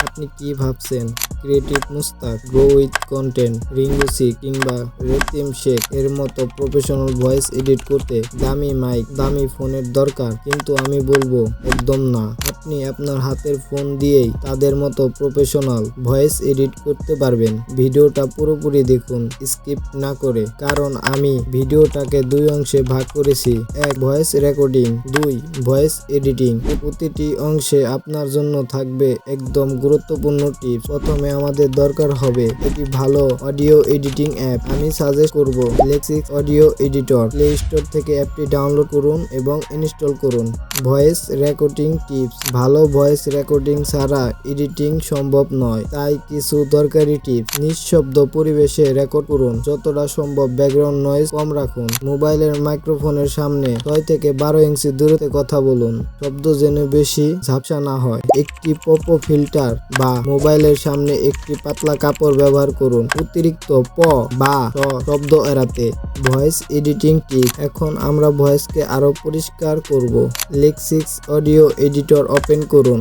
আপনি কি ভাবছেন creative Mustak, grow with content, Ringu C কিংবা রেতিম শেখ এর মতো প্রফেশনাল ভয়েস এডিট করতে দামি মাইক, দামি ফোনের দরকার? কিন্তু আমি বলবো একদম না। আপনি আপনার হাতের ফোন দিয়েই তাদের মতো প্রফেশনাল ভয়েস এডিট করতে পারবেন। ভিডিওটা পুরোপুরি দেখুন, স্কিপ না করে, কারণ আমি ভিডিওটাকে দুই অংশে ভাগ করেছি। 1. Voice recording, 2. Voice editing. প্রতিটি অংশে আপনার জন্য থাকবে একদম গুরুত্বপূর্ণ টিপস। প্রথমে আমাদের দরকার হবে একটি ভালো অডিও এডিটিং অ্যাপ। আমি সাজেস্ট করব লেক্সিক্স অডিও এডিটর। প্লে স্টোর থেকে অ্যাপটি ডাউনলোড করুন এবং ইনস্টল করুন। Voice recording tips. ভালো ভয়েস রেকর্ডিং ছাড়া এডিটিং সম্ভব নয়, তাই কিছু দরকারি টিপস। নিঃশব্দ পরিবেশে রেকর্ড করুন, যতটা সম্ভব ব্যাকগ্রাউন্ড নয়েজ কম রাখুন। মোবাইলের মাইক্রোফোনের সামনে 6 থেকে 12 ইঞ্চি দূরত্বে কথা বলুন, শব্দ যেন বেশি ঝাপসা না হয়। একটি পপ ফিল্টার বা মোবাইলের সামনে একটি পাতলা কাপড় ব্যবহার করুন, অতিরিক্ত প বা ট শব্দ এড়াতে। ভয়েস এডিটিং টিপ। এখন আমরা ভয়েসকে আরো পরিষ্কার করব। লেক্সিক্স অডিও এডিটর ওপেন করুন।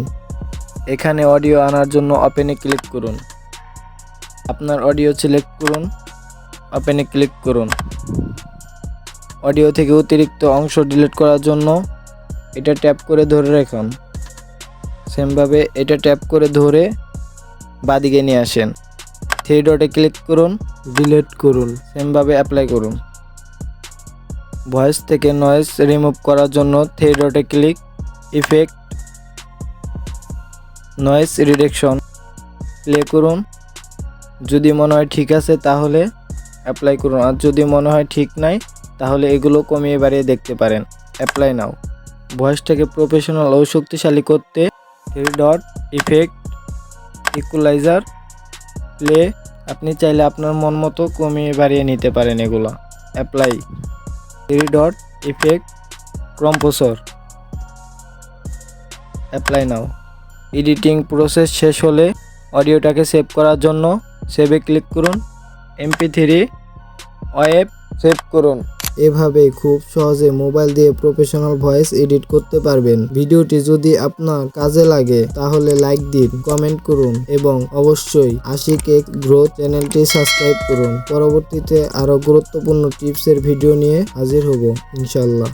এখানে অডিও আনার জন্য ওপেনে ক্লিক করুন। আপনার অডিও সিলেক্ট করুন, ওপেনে ক্লিক করুন। অডিও থেকে অতিরিক্ত অংশ ডিলিট করার জন্য এটা ট্যাপ করে ধরে রাখুন। সেমভাবে এটা ট্যাপ করে ধরে বাদিকে নিয়ে আসেন। 3 ডটে ক্লিক করুন, ডিলিট করুন। সেমভাবে অ্যাপ্লাই করুন। ভয়েস থেকে নয়েজ রিমুভ করার জন্য 3 ডটে click, effect, noise reduction, play করুন। যদি মনে হয় ঠিক আছে তাহলে অ্যাপ্লাই করুন, আর যদি মনে হয় ঠিক নাই তাহলে এগুলো কমিয়ে বাড়িয়ে দেখতে পারেন। অ্যাপ্লাই নাও। ভয়েসটাকে প্রফেশনাল ও শক্তিশালী করতে 3 ডট, ইফেক্ট, ইকুয়ালাইজার, প্লে। আপনি চাইলে আপনার মন মতো কমিয়ে বাড়িয়ে নিতে পারেন এগুলো। Apply. 3 dot, effect, compressor, apply নাও। এডিটিং প্রসেস শেষ হলে অডিওটাকে সেভ করার জন্য সেভে ক্লিক করুন। MP3 ওয়েব সেভ করুন। এভাবে খুব সহজে মোবাইল দিয়ে প্রফেশনাল ভয়েস এডিট করতে পারবেন। ভিডিওটি যদি আপনার কাজে লাগে তাহলে লাইক দিন, কমেন্ট করুন এবং অবশ্যই আশিক এক্স গ্রোথ চ্যানেলটি সাবস্ক্রাইব করুন। পরবর্তীতে আরো গুরুত্বপূর্ণ টিপসের ভিডিও নিয়ে হাজির হব ইনশাআল্লাহ।